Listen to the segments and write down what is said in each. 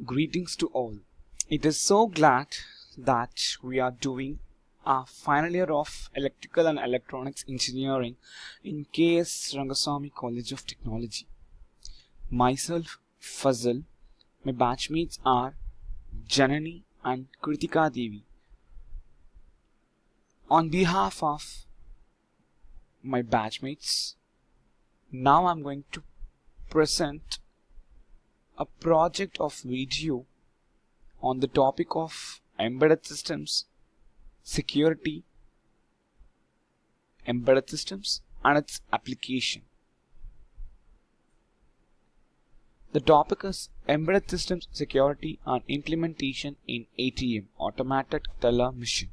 Greetings to all. It is so glad that we are doing our final year of Electrical and Electronics Engineering in KS Rangasamy College of Technology. Myself, Fazal, my batchmates are Janani and Kritika Devi. On behalf of my batchmates, now I'm going to present a project of video on the topic of embedded systems, security, embedded systems and its application. The topic is embedded systems security and implementation in ATM, automated teller machine.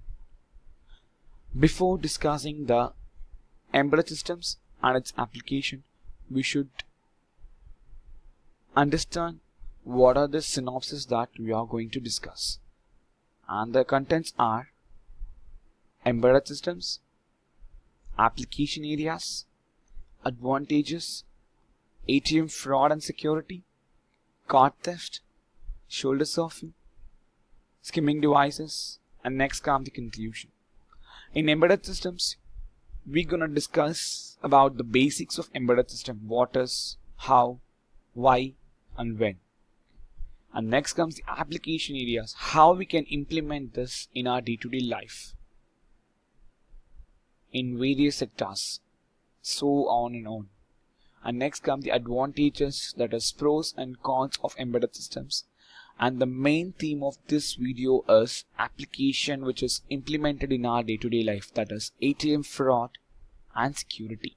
Before discussing the embedded systems and its application, we should understand what are the synopses that we are going to discuss. And the contents are embedded systems, application areas, advantages, ATM fraud and security, card theft, shoulder surfing, skimming devices, and next comes the conclusion. In embedded systems, we're gonna discuss about the basics of embedded system, what is, how, why, and when. And next comes the application areas, how we can implement this in our day-to-day life in various sectors, so on and on. And next come the advantages, that is pros and cons of embedded systems. And the main theme of this video is application which is implemented in our day-to-day life, that is ATM fraud and security.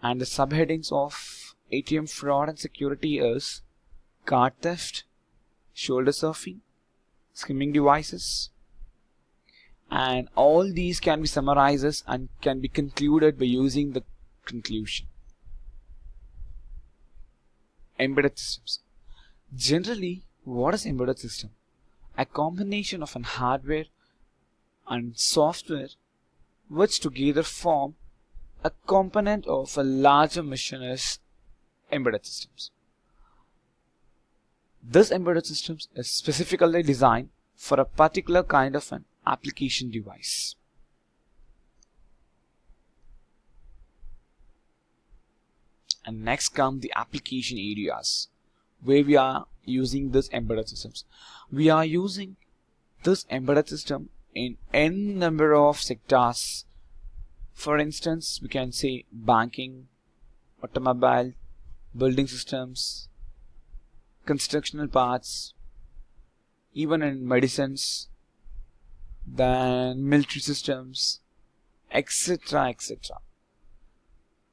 And the subheadings of ATM fraud and security is card theft, shoulder surfing, skimming devices, and all these can be summarized and can be concluded by using the conclusion. Embedded systems. Generally, what is embedded system? A combination of an hardware and software which together form a component of a larger machine is embedded systems. This embedded systems is specifically designed for a particular kind of an application device. And next come the application areas where we are using this embedded systems. We are using this embedded system in n number of sectors. For instance, we can say banking, automobile, building systems, constructional parts, even in medicines, then military systems, etc. etc.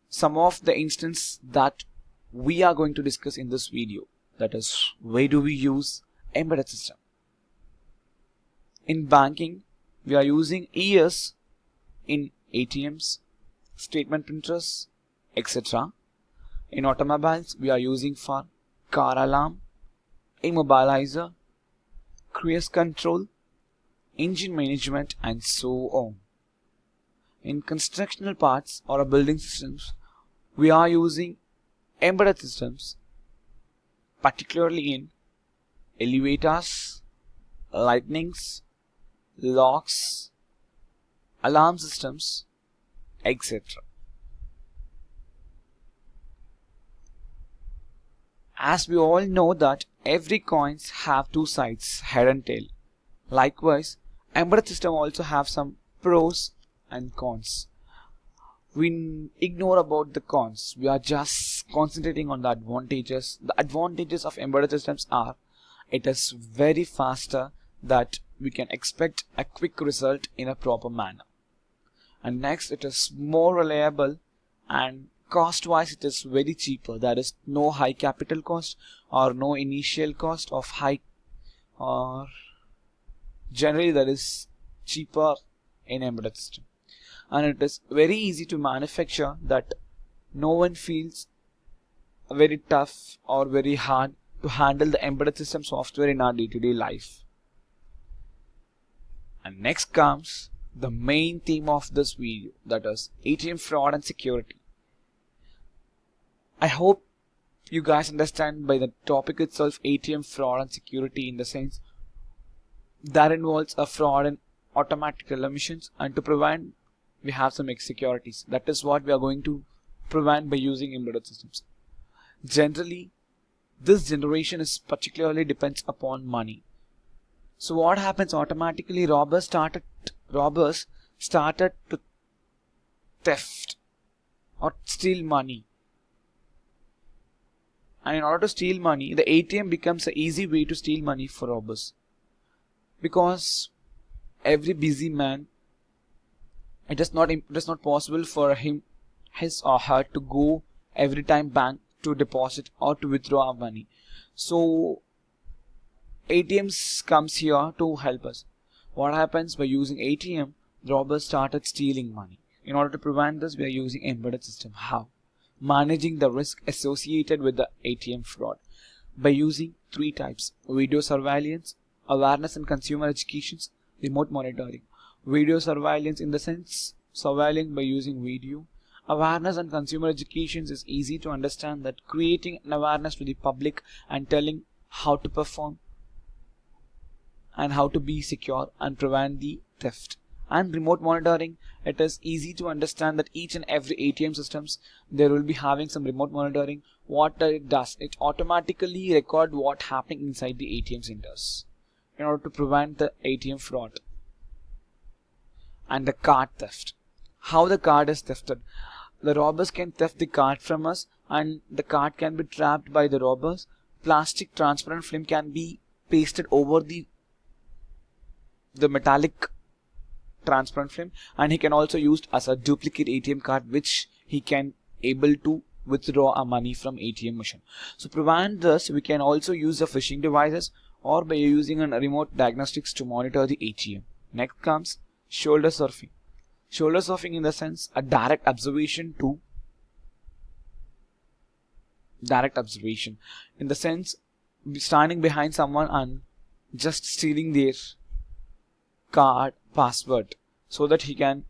Some of the instances that we are going to discuss in this video, that is, where do we use embedded system? In banking, we are using ES in ATMs, statement printers, etc. In automobiles, we are using for car alarm, immobilizer, cruise control, engine management, and so on. In constructional parts or building systems, we are using embedded systems, particularly in elevators, lightnings, locks, alarm systems, etc. As we all know that every coins have two sides, head and tail. Likewise, embedded system also have some pros and cons. We ignore about the cons. We are just concentrating on the advantages. The advantages of embedded systems are it is very faster, that we can expect a quick result in a proper manner. And next, it is more reliable, and cost wise it is very cheaper. There is no high capital cost or no initial cost of high, or generally there is cheaper in embedded system. And it is very easy to manufacture, that no one feels very tough or very hard to handle the embedded system software in our day-to-day life. And next comes the main theme of this video, that is ATM fraud and security. I hope you guys understand by the topic itself, ATM fraud and security, in the sense that involves a fraud in automatic teller machines, and to prevent we have some securities. That is what we are going to prevent by using embedded systems. Generally, this generation is particularly depends upon money. So what happens automatically? Robbers started to theft or steal money. And in order to steal money, the ATM becomes an easy way to steal money for robbers. Because every busy man, it is not possible for his or her to go every time bank to deposit or to withdraw our money. So ATMs comes here to help us. What happens by using ATM? Robbers started stealing money. In order to prevent this, we are using embedded system. How? Managing the risk associated with the ATM fraud by using three types: video surveillance, awareness and consumer education, remote monitoring. Video surveillance, in the sense surveilling by using video. Awareness and consumer education is easy to understand, that creating an awareness to the public and telling how to perform and how to be secure and prevent the theft. And remote monitoring, it is easy to understand that each and every ATM systems, there will be having some remote monitoring. What it does, it automatically record what happening inside the ATM centers in order to prevent the ATM fraud. And the card theft, how the card is thefted. The robbers can theft the card from us, and the card can be trapped by the robbers. Plastic transparent film can be pasted over the metallic transparent film, and he can also used as a duplicate ATM card, which he can able to withdraw our money from ATM machine. So prevent this, we can also use the phishing devices or by using a remote diagnostics to monitor the ATM. Next comes shoulder surfing. Shoulder surfing, in the sense a direct observation, in the sense standing behind someone and just stealing their card password, so that he can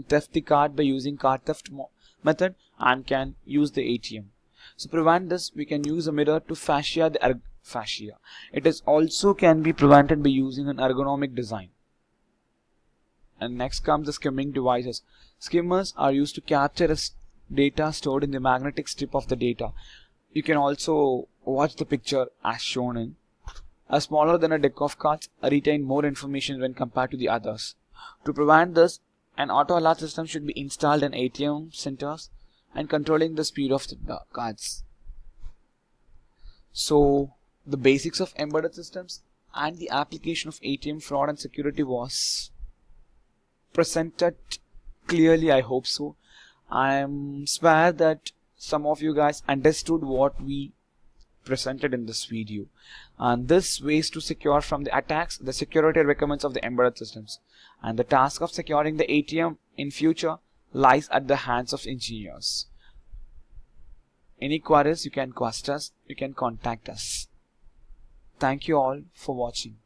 theft the card by using card theft method and can use the ATM. So prevent this, we can use a mirror to fascia the fascia. It is also can be prevented by using an ergonomic design. And next comes the skimming devices. Skimmers are used to capture data stored in the magnetic strip of the data. You can also watch the picture as shown in. Smaller than a deck of cards, retain more information when compared to the others. To prevent this, an auto alert system should be installed in ATM centers and controlling the speed of the cards. So the basics of embedded systems and the application of ATM fraud and security was presented clearly, I hope so. I swear that some of you guys understood what we presented in this video, and this ways to secure from the attacks, the security requirements of the embedded systems, and the task of securing the ATM in future lies at the hands of engineers. Any queries, you can contact us. Thank you all for watching.